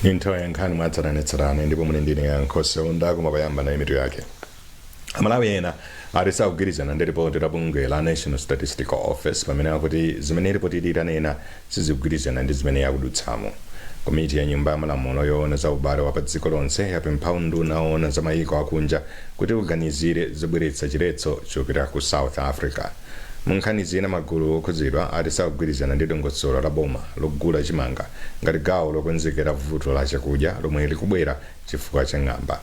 Into Nkhani mwatsaranetsarana ndipo mune ndine yankhoso ndakumabayamba na imitu yake. Malawi ena arisaugirizana ndi ripoti la bungwe la National Statistical Office pamene akuti zimene ripoti itanena sizikugirizana ndi zimene yakudutsamo. Komiti ya nyumba ya malamulo yoona za ubale wa pa dziko lonse yapempha unduna oona za mayiko akunja kuti uganizire zobweretsa chiletso chopita ku South Africa. Nkhani zina magulu okhudzidwa arisaugirizana ndi dongosolo la boma logula chimanga ngati gawo lokonzekera vuto la chakudya lomwe likubwera chifukwa cha ng'amba.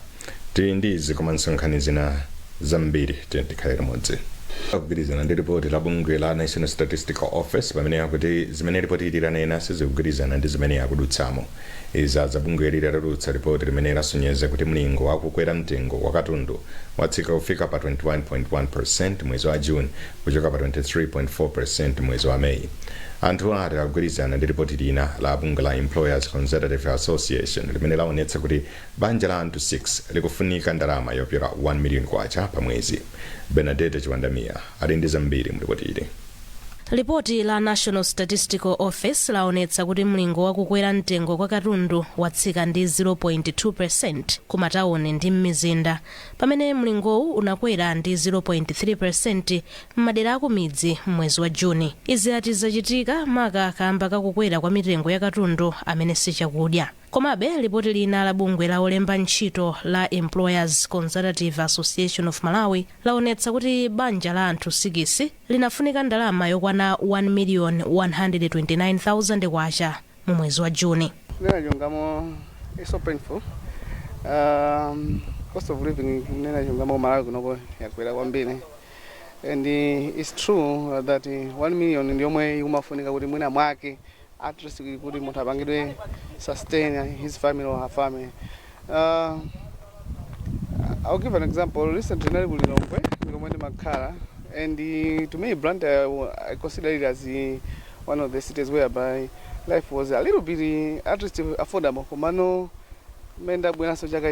Tili ndi izi komanso nkhani zina zambiri tikhalire modzi. Kugirizana ndi ripoti la bungwe la National Statistical Office pamene akuti zimene ripoti itanena sizikugirizana ndi zimene yakudutsamo. Iza za bungwe litatulutsa ripoti limene lasonyeza kuti mlingo wakukwera mtengo wa katundu watsika kufika pa 21.1% mwezi wa June kuchoka pa 23.4% mwezi wa Mei. Anthu ati akugirizana ndi ripoti lina la bungwe la Employers Consultative Association limene laonetsa kuti banja la anthu 6 likufunika ndalama yopera 1 million kwacha pa mwezi. Benedetta Chiwandamia ali ndi zambiri mu ripoti ili. Ripoti la National Statistical Office laonetsa kuti mlingo wakukwera mtengo kwa katundu watsika ndi 0.2% ku matawuni ndi m'mizinda, pamene mlingowu unakwera ndi 0.3% m'madera aku midzi mwezi wa Juni. Izi ati zachitika maka kamba kakukwera kwa mitengo ya katundu amene sichakudya. Komabe ripoti lina la bungwe la olemba ntchito la Employers Consultative Association of Malawi laonetsa kuti banja la anthu 6 linafunika ndalama yokwana 1,129,000 kwacha mu mwezi wa Juni. It's so painful. Cost of living Malawi kunoko yakwera kwambiri. And it's true that 1 million ndi yomwe imafunika kuti mwina mwake at least kuti munthu apangidwe sustain his family or her family. I'll give an example. Recently, Nkhani Makara, and to me, Blantyre, I consider it as one of the cities whereby life was a little bit at least affordable. Komano, menda buena sojaga,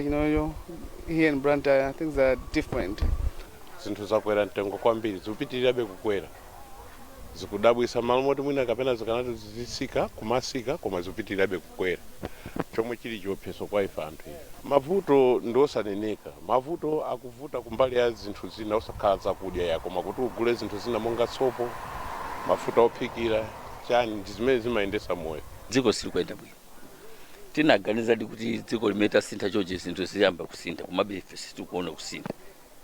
here in Blantyre, things are different. Zinthu zakwera mtengo kwambiri zipitirira kukwera. Zikudabwisa malumoti mwina kapena zikanati zisika kumasika koma zipitirira kukwera. Chomwe chili chiopsezo kwa ife anthu. Mavuto ndosaneneka. Mavuto akuvuta kumbali ya zinthu zina osakhala zakudya yako makuti ugule zinthu zina monga sopo, mafuta ophikira, chani zimene zimayendesa moyo. Dziko sili kuenda bwino. Tinaganiza kuti dziko limeta sintha choche zinthu ziyamba kusintha komabe ife situkuona kusintha.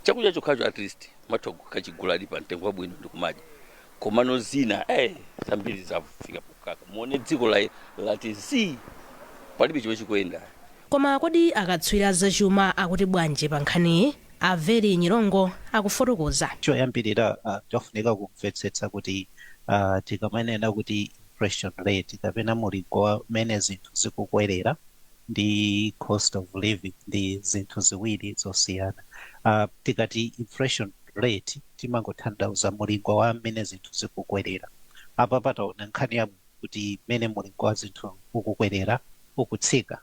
Chakudya chokhacho at least mathogo kachigula ali pa mtengo wabwino ndikumadya. Komano zina zambiri zafika pokaka. Muone dziko lati palibe chomwe chikuenda. Koma kodi akatswiri zachuma akuti bwanji pa nkhaniyi? Averi Nyirongo akufotokoza. Choyambirira tofunika kumvetsetsa kuti tikamanena kuti inflation rate kapena mulingo mmene zinthu zikukwerera ndi cost of living ndi zinthu ziwiri zosiyana. Tikati inflation rate timangotanthauza mulingo wa mmene zinthu zikukwerera. Apa pataona nkhani ya kuti mmene mulingo wa zinthu ukukwerera ukutsika.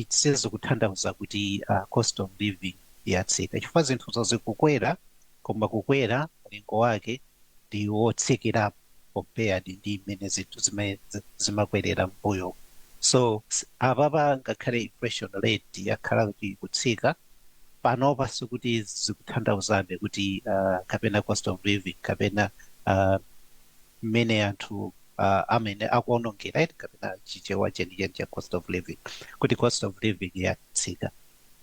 Sizikutanthauza kuti cost of living yatsika. Chifukwa zinthu zikukwera koma kukwera mulingo wake ndi wotsikirapo compared ndi mmene zinthu zimakwerera mbuyo. So apapa ngakhale inflation rate yakhala kuti kutsika panopa sikuti zikutanthauzambe kuti kapena cost of living kapena mmene anthu amene akuonongera kapena chichewa chenicheni cha cost of living kuti cost of living yatsika.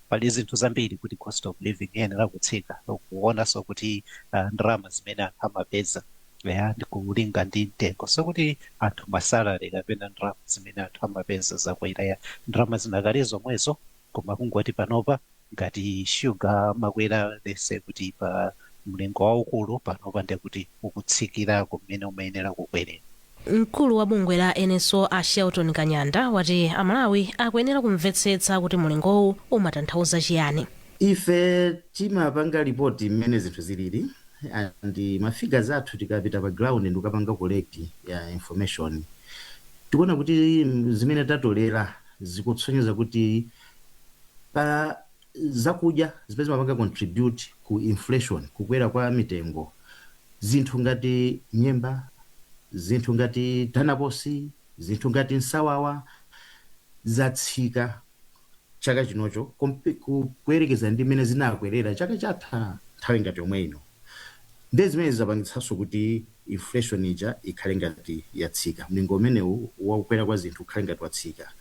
Pali zinthu zambiri kuti cost of living yenera kutsika kuonanso kuti ndalama zimene anthu amapeza ndikulinga ndi mtengo so kuti anthu masalary kapena ndalama zimene anthu amapeza zakwera ndalama zinakale zomwezo koma kungoti panopa ngati sugar makwera lese kuti pa mlingo waukulu panopa ndekuti ukutsikira kumene umayenera kukwerera. Mkulu wa bungwe la NSO a Shelton Kanyanda wati Amalawi akuyenera kumvetsetsa kuti mulingowu umatanthauza chiyani. Ife timapanga ripoti mmene zinthu zilili and mafigures athu tikapita pa ground ndikapanga collect ya information. Tikuona kuti zimene tatolera zikutsonyeza kuti pa zakudya zimene zimapanga contribute ku inflation kukwera kwa mitengo. Zinthu ngati nyemba, zinthu ngati tanaposi, zinthu ngati nsawawa zatsika chaka chinocho kuyerekeza ndi mmene zinakwerera chaka chatha nthawi ngati yomwe ino. Ndi zimene zapangitsanso kuti inflation ija ikhale ngati yatsika, mlingo umenewu wakukwera kwa zinthu ukhale ngati watsika.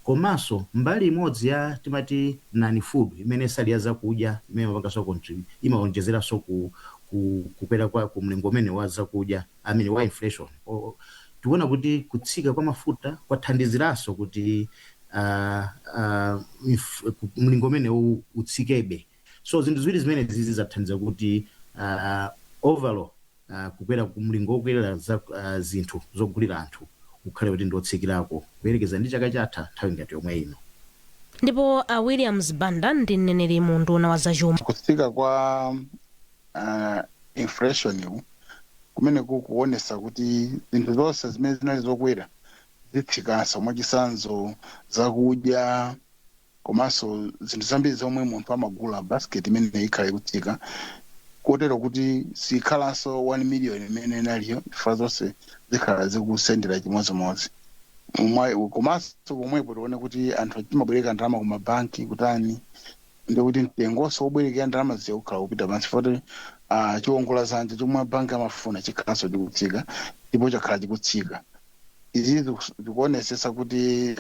Komanso mbali imodzi ya timati nani food imene sali ya zakudya imene mapangaso imaonjezeranso kukwera kwa mlingo umene wa zakudya amene wa inflation. Tikuona kuti kutsika kwa mafuta kwathandiziranso kuti mlingo umene utsikebe. So zinthu ziwiri zimene zizi zathandiza kuti overall kukwera kumlingo wokwerera zinthu zogulira anthu ukhale kuti ndiotsikirako kuyerekeza ndi chaka chatha nthawi ngati yomwe ino. Ndipo Williams Banda ndi mneneri mu nduna wa zachuma. Kutsika kwa inflation kumene kukuonesa kuti zinthu zonse zimene zinali zokwera zitsikanso mwachisanzo zakudya komanso zinthu zambiri zomwe munthu amagula basket imene ikhale kutsika kotero kuti sikhalanso 1 million imene inaliyo chifukwa zonse zikhala zikusendera chimodzimodzi. Komanso pomwepo tione kuti anthu timabwereka ndalama ku mabanki kutani ndikuti mtengonso wobwerekera ndalama ziya kukhala kupita pansi foti chiwongola zanja chomwe mabanki amafuna chikhalanso chikutsika ndipo chakhala chikutsika. Izi zikuonesesa kuti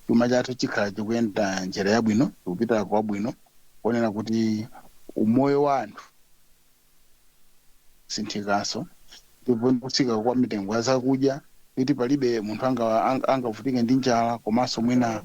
chuma chathu chikhala chikuyenda njira yabwino chikupita kwabwino kuonera kuti umoyo wa anthu sinthikanso ndipo kutsika kwa mitengo ya zakudya kuti palibe munthu angavutike ndi njala komanso mwina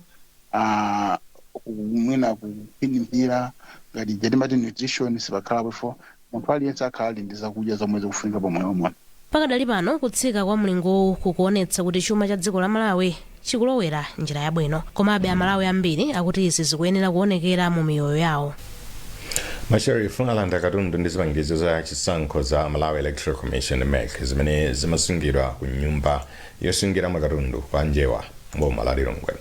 kupindira ngati jatimati nutrition sipakhala before munthu aliyense akhala ali ndi zakudya zomwe zikufunika pamoyo womwe. Pakadali pano kutsika kwa mlingowu kukuonetsa kuti chuma cha dziko la Malawi chikulowera njira yabwino, komabe Amalawi ambiri akuti izi zikuyenera kuonekera mu miyoyo yawo. Masherifu alanda katundu ndi zipangizo za chisankho za Malawi Electoral Commission MEC zimene zimasungidwa ku nyumba yosungira katundu kwa njewa mboma la Lilongwe.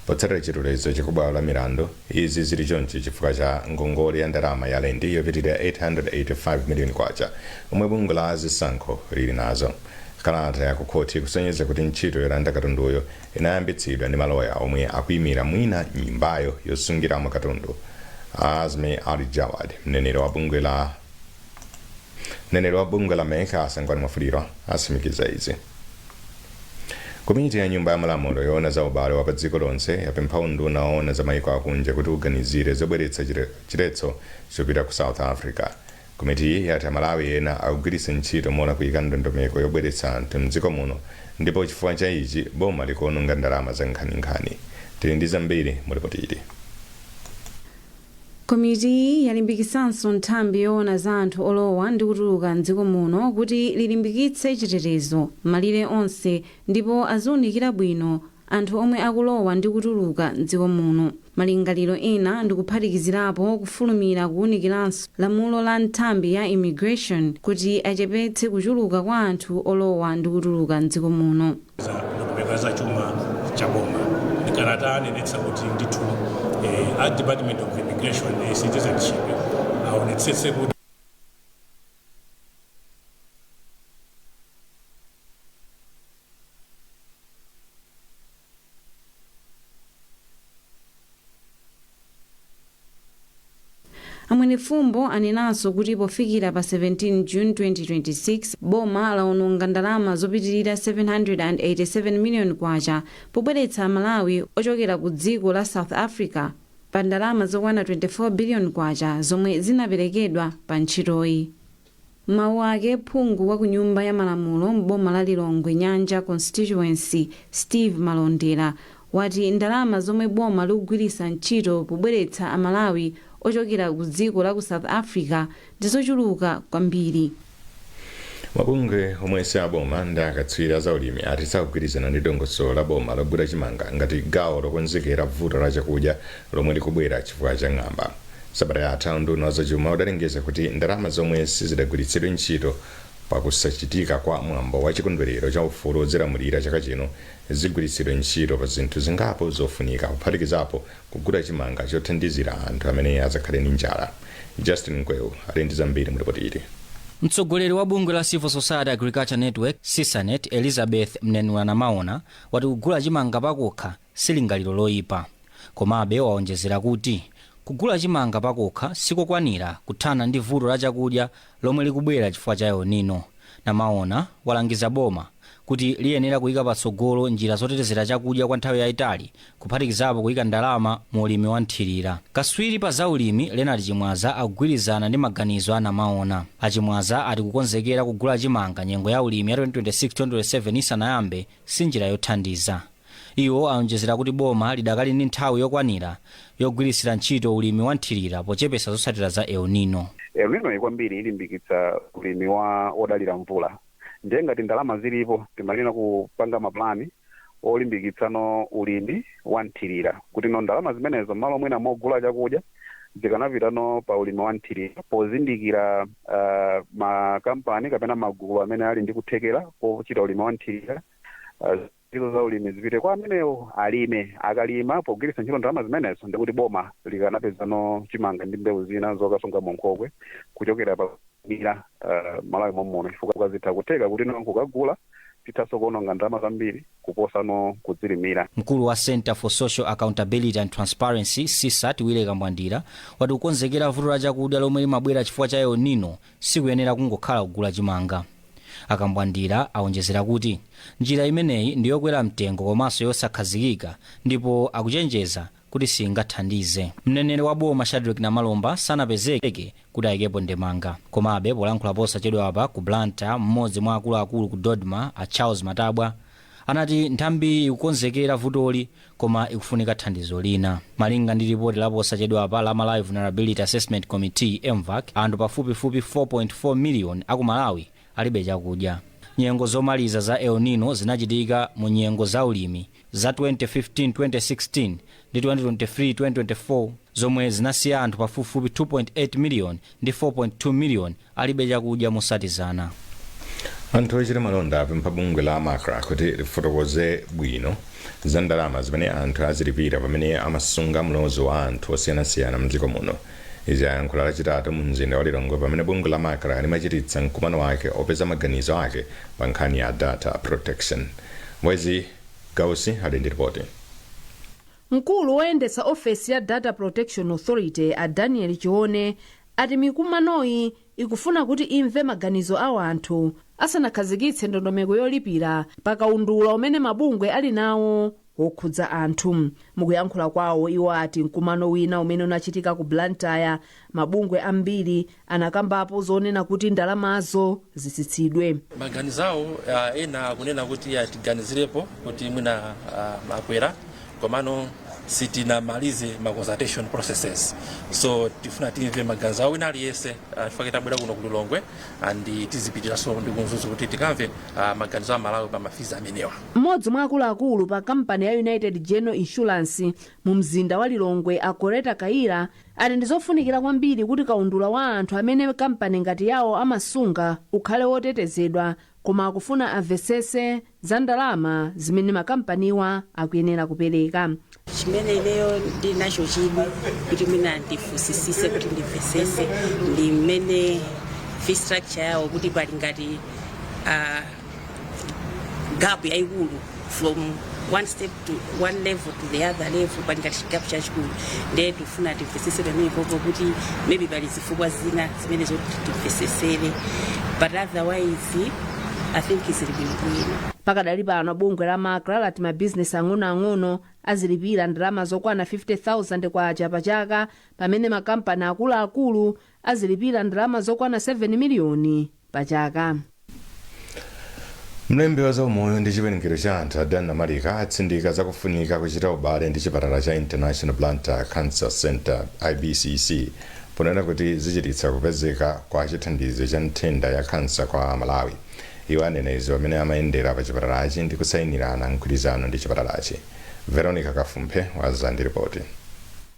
Potsatira chitolezo chakubwalo la milandu, izi zili chonchi chifukwa cha ngongole ya ndalama ya lendi yopitirira 885 million kwacha omwe bungwe la zisankho lili nazo. Kalata ya kukhoti kusonyeza kuti ntchito yolanda katunduyo inayambitsidwa ndi maloya omwe akuyimira mwina nyumbayo yosungira katundu. Azmi Ali Jawad, mneneri wa bunge la MEC asangwani mafuliro asimikiza izi. Komiti ya nyumba ya malamulo yoona za ubale wa pa dziko lonse yapempha unduna woona za maiko akunja kuti uganizire zobweretsa chiletso chopita ku South Africa. Komiti iyi yati Malawi ena akugwiritsa ntchito moona kuyika ndondomeko yobweretsa anthu mdziko muno ndipo chifukwa cha ichi boma likuononga ndalama za Nkhani. Tili ndi zambiri mu ripoti ili. Komiti yalimbikisanso nthambi yoona za anthu olowa ndi kutuluka mdziko muno kuti lilimbikitse chitetezo malire onse ndipo aziwunikira bwino anthu omwe akulowa ndi kutuluka mdziko muno. Malingaliro ena ndikuphatikizirapo kufulumira kuwunikiranso lamulo la nthambi ya immigration kuti achepetse kuchuluka kwa anthu olowa ndi kutuluka mdziko muno. Za chuma cha boma ndikalata anenetsa kuti ndithu a Department of Immigration and Citizenship aonetsetse kuti Amwene Fumbo anenanso kuti pofikira pa 17 June 2026 boma laononga ndalama zopitirira 787 million kwacha pobweretsa Malawi ochokera ku dziko la South Africa pa ndalama zokwana 24 billion kwacha zomwe zinaperekedwa pa ntchitoyi. Mawu ake phungu wa ku nyumba ya malamulo mboma la Lilongwe Nyanja constituency Steve Malondera wati ndalama zomwe boma likugwiritsa ntchito pobweretsa Amalawi ochokera ku dziko la ku South Africa ndizochuluka kwambiri. Mabungwe omwe si aboma ndi akatswiri za ulimi ati sakugwirizana ndi dongosolo la boma logula chimanga ngati gawo lokonzekera vuto la chakudya lomwe likubwera chifukwa cha ng'amba. Sabata yatha unduna wa zachuma udalengeza kuti ndalama zomwe sizidagwiritsidwe ntchito pakusachitika kwa mwambo wa chikondwerero cha ufulu odzilamulira chaka chino zigwiritsidwe ntchito pa zinthu zingapo zofunika kuphatikizapo kugula chimanga chothandizira anthu amene azakhale ndi njala. Justin Nkwewu ali ndi zambiri mu ripoti ili. mtsogoleri wa bungwe la Civil Society Agriculture Network CSANET Elizabeth Mnenula Maona wati kugula chimanga pakokha silingaliro loyipa, komabe waonjezera kuti kugula chimanga pakokha sikokwanira kuthana ndi vuto la chakudya lomwe likubwera chifukwa cha El Nino. Na Maona walangiza boma kuti liyenera kuyika patsogolo njira zotetezera chakudya kwa nthawi yayitali, kuphatikizapo kuyika ndalama mu ulimi wa nthirira. Kaswiri pa zaulimi Leonard Chimwaza akugwirizana ndi maganizo a Maona. Achimwaza ati kukonzekera kugula chimanga nyengo ya ulimi ya 2026-2027 isanayambe si njira yothandiza. Iwo aonjezera kuti boma lidakali ndi nthawi yokwanira yogwirisira ntchito ulimi wa nthirira pochepesa zotsatira za El Nino. El Nino kwambiri ilimbikitsa ulimi wodalira mvula. Ndiye ngati ndalama zilipo timalina kupanga maplani olimbikitsano ulimi wa nthirira kuti no ndalama zimenezo malo mwina mogula chakudya zikanapitano pa ulimi wa nthirira pozindikira makampani kapena magulu amene ali ndi kuthekera pochita ulimi wa nthirira. Izo za ulimi zipite kwa amenewo alime, akalima pogwiritsa ntchito ndalama zimenezo ndikuti boma likanapezano chimanga ndi mbewu zina zokasunga munkhokwe kuchokera pa mira Malawi momwe chifukwa zitha kutheka kuti no kukagula tithaso kuononga ndalama zambiri kuposa no kudzilimira. Mkulu wa Center for Social Accountability and Transparency CSAT Wile Kambwandira wati kukonzekera vuto la chakudya lomwe limabwera chifukwa cha El Nino sikuyenera kungokhala kugula chimanga. Akambwandira aonjezera kuti njira imeneyi ndi yokwera mtengo komanso yosakhazikika ndipo akuchenjeza kuti singathandize. Mneneri wa boma Shadrack Namalomba sanapezeke kuti ayikepo ndemanga, komabe polankhula posachedwa apa ku Blantyre mmodzi mwa akuluakulu ku Dodma a Charles Matabwa anati nthambi ikukonzekera vutoli koma ikufunika thandizo lina. Malinga ndi ripoti la posachedwa apa la Malawi Vulnerability Assessment Committee MVAC, anthu pafupifupi 4.4 million aku Malawi alibe chakudya. Nyengo zomaliza za El Nino zinachitika mu nyengo za ulimi za 2015-2016 ndi 2023-2024 zomwe zinasiya anthu pafupifupi 2.8 million ndi 4.2 million alibe chakudya mosatizana. Anthu ochita malonda apempha bungwe la Makra kuti lifotokoze bwino za ndalama zimene anthu azilipira pamene amasunga mlozo wa anthu osiyanasiyana mdziko muno. Izi ayankhula lachitatu mu mzinda wa Lilongwe pamene bungwe la Makra limachititsa mkumano wake opeza maganizo ake pa nkhani ya data protection. Mwezi Gausi ali ndi ripoti. Mkulu woyendetsa ofesi ya Data Protection Authority a Daniel Chione ati mikumanoyi ikufuna kuti imve maganizo a anthu asanakhazikitse ndondomeko yolipira pakaundula umene mabungwe ali nawo wokhudza anthu. Mukuyankhula kwawo iwo ati mkumano wina umene unachitika ku Blantyre mabungwe ambiri anakambapo zonena kuti ndalamazo zitsitsidwe. Maganizo awo ena kunena kuti atiganizirepo kuti mwina makwera komano sitinamalize ma consultation processes, so tifuna timve maganizo awo ina aliyese tifakita bwera kuno ku Lilongwe and tizipitira so ndi kunzuzu kuti tikamve maganizo a Malawi pa mafizi amenewa. Mmodzi mwa akuluakulu pa kampani ya United General Insurance mu mzinda wa Lilongwe Akoreta Kaira ati ndizofunikira kwambiri kuti kaundula wa anthu amene kampani ngati yawo amasunga ukhale wotetezedwa, koma akufuna amvesese za ndalama zimene makampaniwa akuyenera kupereka. Chimene leo ndinacho chidwi kuti mina ndifusisise kuti ndimvesese ndi mmene fee structure yawo kuti pali ngati gap yaikulu from one step to one level to the other level, pali ngati gap chachikulu. Ndiye tifuna timvesese pamene popo kuti maybe pali zifukwa zina zimene zoti timvesesere, but otherwise I think it's really. Pakadali pano bungwe la Makra lati mabizinesi ang'onoang'ono azilipira ndalama zokwana 50,000 kwacha pa chaka pamene makampani akuluakulu azilipira ndalama zokwana 7 miliyoni pa chaka. Mlembi wa zaumoyo ndi chiwerengero cha anthu adana malika atsindika zakufunika kuchita ubale ndi chipatala cha International Blantyre Cancer Center IBCC ponena kuti zichititsa kupezeka kwa chithandizo cha nthenda ya kansa kwa Malawi. Iwo anenezi amene amayendera pa chipatalachi ndi kusayinirana mgwirizano ndi chipatalachi. Veronica Kafumpe waza ndi ripoti.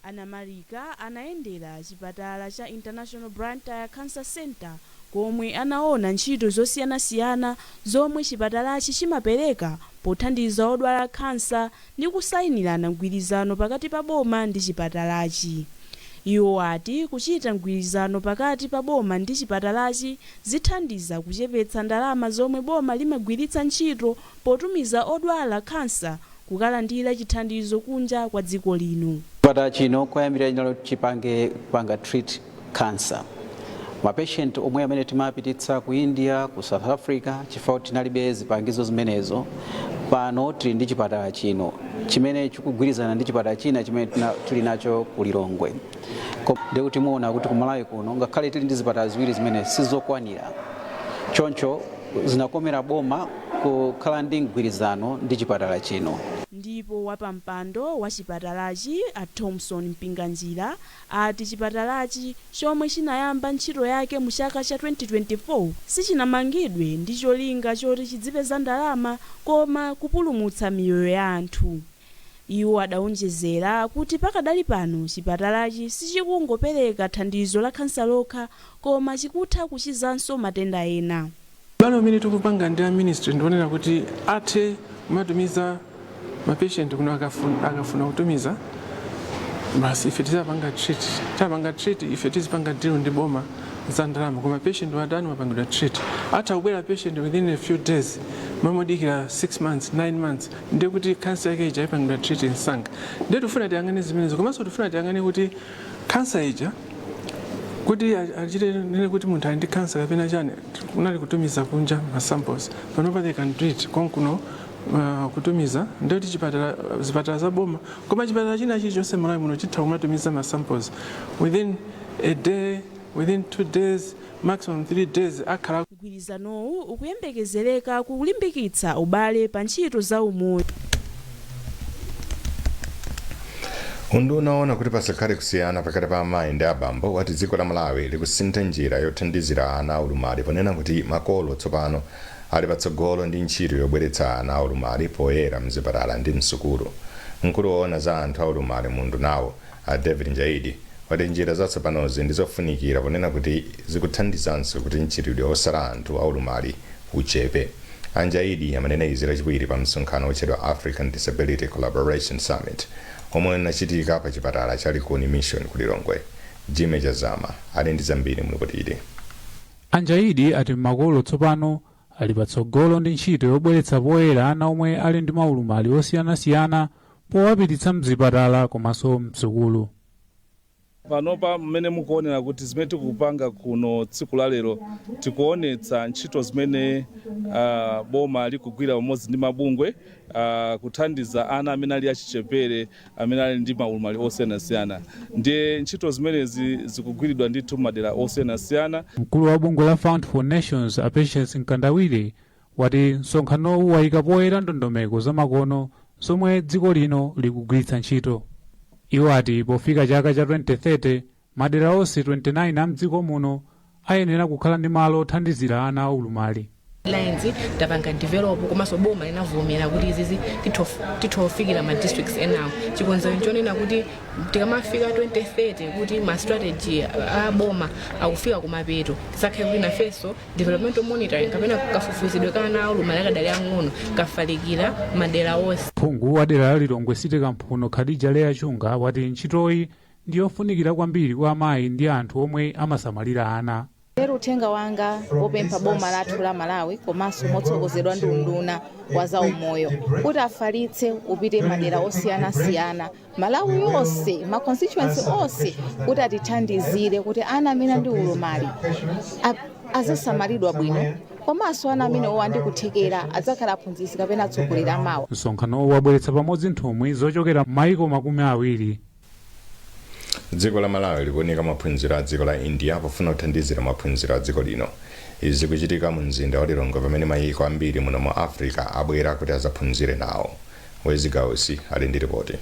Anamalika anayendera chipatala cha International Blantyre Cancer Center komwe anaona ntchito zosiyanasiyana zomwe chipatalachi chimapereka pothandiza odwala kansa ndi kusayinirana mgwirizano pakati pa boma ndi chipatalachi. iwo ati kuchita mgwirizano pakati pa boma ndi chipatalachi zithandiza kuchepetsa ndalama zomwe boma limagwiritsa ntchito potumiza odwala kansa kukalandira chithandizo kunja kwa dziko lino. Chipatala chino koyambira chinalo chipange panga treat cancer. Mapatient omwe amene timapititsa ku India, ku South Africa, chifukwa tinalibe zipangizo zimenezo. Pano tili ndi chipatala chino chimene chikugwirizana ndi chipatala china chimene tili nacho ku Lilongwe. Ndikuti muona kuti ku Malawi kuno ngakhale tili ndi zipatala ziwiri zimene sizokwanira. Choncho zinakomera boma kukhala ndi mgwirizano ndi chipatala chino. Ndipo wapampando wa chipatalachi a Thompson Mpinganjira ati chipatalachi chomwe chinayamba ntchito yake mu chaka cha 2024 sichinamangidwe ndi cholinga choti chidzipeza ndalama koma kupulumutsa miyoyo ya anthu. Iwo adawonjezera kuti pakadali pano chipatalachi sichikungopereka thandizo la kansa lokha koma chikutha kuchizanso matenda ena. Pano mene tikupanga ndi ministry ndionera kuti athe kumatumiza mapatient kuno akafuna kutumiza basi ife tipanga treat ife tizipanga deal ndi boma za ndalama koma patient wadani mapangidwa treat ata kubwera patient within a few days mamodikira 6 months 9 months ndiye kuti cancer yake ija ipangidwa treat insanga ndiye tufuna tiyang'ane zimenezo komanso tufuna tiyang'ane kuti cancer ija kuti achite nene kuti munthu ali ndi cancer kapena chani kunali kutumiza kunja ma samples panopa they can do it konkuno kutumiza ndio kuti zipatala za boma koma chipatala china chilichonse Malawi muno chitha kumatumiza ma samples within a day, within 2 days, maximum 3 days akhala. Mgwirizanowu ukuyembekezereka kulimbikitsa ubale pa ntchito za umoyo. Unaona kuti pasakhale kusiyana pakati pa amayi ndi abambo wati dziko la Malawi likusintha njira yothandizira ana aulumali ponena kuti makolo tsopano ali patsogolo ndi ntchito yobweretsa ana aulumali poyera mzipatala ndi msukulu. Mkulu woona za anthu aulumali mundu nawo a David Njaidi wati njira zatsopanozi ndizofunikira ponena kuti zikuthandizanso kuti ntchitidwe osala anthu aulumali uchepe. Anjaidi amanena izi lachiwiri pa msonkhano otchedwa African Disability Collaboration Summit omwe unachitika pa chipatala cha Likoni Mission ku Lilongwe. Jime Jazama ali ndi zambiri mulipotire. Anjaidi ati makolo tsopano ali patsogolo ndi ntchito yobweretsa poyera ana omwe ali ndi maulumali osiyanasiyana powapititsa mzipatala komanso msukulu. Panopa mmene mukuonera kuti zimene tikupanga kuno tsiku la lero tikuonetsa ntchito zimene boma likugwira pamodzi ndi mabungwe kuthandiza ana amene ali achichepere amene ali ndi maulumali osiyanasiyana. Ndiye ntchito zimenezi zikugwiridwa ndithu madera osiyanasiyana. Mkulu wa bungwe la Fund for Nations a Patience Nkandawire wati msonkhanowu wayika poyera ndondomeko za makono zomwe dziko lino likugwiritsa ntchito. Iwo ati pofika chaka cha 2030 madera onse 29 a mdziko muno ayenera kukhala ndi malo othandizira ana aulumali. Lines tapanga develop komanso boma linavomera kuti izizi titofikira ma districts enawo chikonzero chonena kuti tikamafika 2030 kuti ma strategy a boma akufika kumapeto tisakhale kuti nafenso development monitoring kapena kafufuzidwe kana aulumali akadali ang'ono kafalikira madera onse. Phungu wa dera la Lilongwe City Kamphuno Khadija Leya Chunga wati ntchitoyi ndiyofunikira kwambiri kwa amayi ndi anthu omwe amasamalira ana. Lero uthenga wanga wopempha boma lathu la Malawi komanso motsogozedwa ndi unduna wa zaumoyo kuti afalitse upite madera osiyanasiyana Malawi yonse ma constituency onse kuti atithandizire kuti ana amene ndi ulumali azasamalidwa bwino komanso ana amene owandi kuthekera adzakhala aphunzitsi kapena atsogoleri amawo. Msonkhano wabweretsa pamodzi nthumwi zochokera m'mayiko makumi awiri. Dziko la Malawi likuoneka maphunziro a dziko la India pofuna kuthandizira maphunziro a dziko lino. Izi kuchitika mu mzinda wa Lilongwe pamene mayiko ambiri muno mu Africa abwera kuti azaphunzire nawo. Wezi Gausi ali ndi ripoti.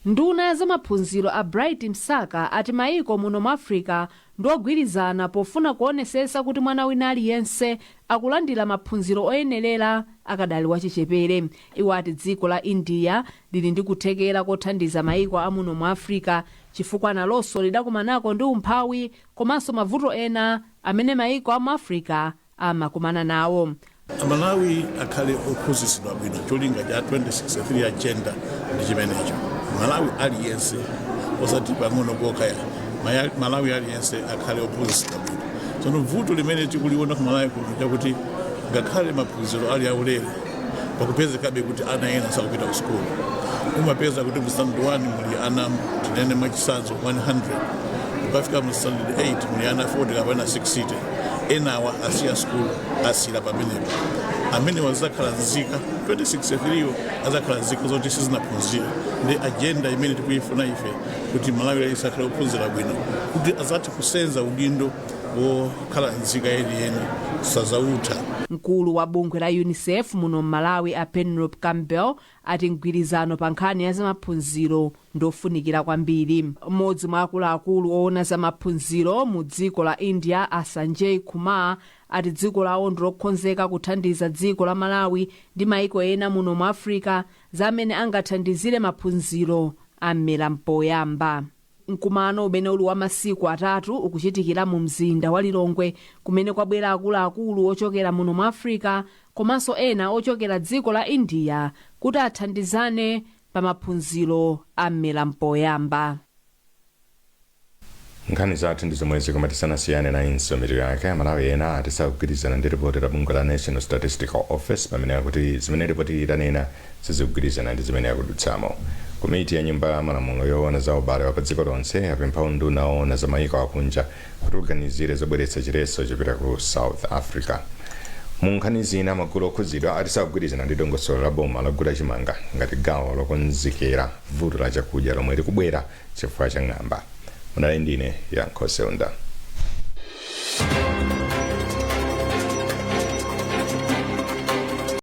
Nduna ya zamaphunziro a Bright Msaka ati mayiko muno mu Africa ndiogwirizana pofuna kuonesesa kuti mwana wina aliyense akulandira maphunziro oyenerera akadali wachichepere. Iwo ati dziko la India lili ndi kuthekera kothandiza mayiko amuno mu Africa chifukwa nalonso lidakumanako ndi umphawi komanso mavuto ena amene mayiko amu Africa amakumana nawo. Malawi akhale ophunzitsidwa bwino cholinga cha 2063 agenda ndi chimenecho. Malawi aliyense osati pang'ono kokaya Malawi aliyense akhale ophunzitsidwa bwino. Tsono vuto limene tikuliona ku Malawi kuno chakuti ngakhale maphunziro ali aulere pakupezekabe kuti ana ena sakupita ku skulu. Umapeza kuti mu standard 1 muli ana tinene mwachisanzo 100, ukafika mu standard 8 muli ana 40 kapena 60 enawa asiya skulu asira pamenepo. Amene wazakhala nzika 2063 azakhala nzika zoti sizinaphunzira. Ndi agenda imene tikuyifuna ife kuti Malawi isakhala ophunzira bwino kuti azati kusenza udindo wokhala nzika yeniyeni sazautha. mkulu wa bungwe la UNICEF muno Malawi a Penelope Campbell ati mgwirizano pa nkhani ya zamaphunziro ndofunikira kwambiri. Mmodzi mwa akuluakulu oona zamaphunziro mu dziko la India a Sanjay Kumar ati dziko lawo ndilokhonzeka kuthandiza dziko la Malawi ndi maiko ena muno mu Africa zamene angathandizire maphunziro am'mera mpoyamba. Mkumano umene uli wa masiku atatu ukuchitikira mu mzinda wa Lilongwe kumene kwabwera akuluakulu ochokera muno mu Africa komanso ena ochokera dziko la India kuti athandizane pa maphunziro am'mera mpoyamba. Nkhani zathu ndi zomwe zikumatisiyana na insomero yake Malawi ena atisakugwirizana ndi ripoti la bungwe la National Statistical Office pamene akuti zimene ripoti itanena sizikugwirizana ndi zimene akudutsamo. Komiti ya nyumba ya malamulo yoona za ubale wa pa dziko lonse yapempha unduna oona za mayiko akunja kuti uganizire zobweretsa chiletso chopita ku South Africa. Mu nkhani zina magulu okhuzidwa atisakugwirizana ndi dongosolo la boma logula chimanga ngati gawo lokonzekera vuto la chakudya lomwe likubwera chifukwa cha ng'amba. Munali ndine Yankho Seunda.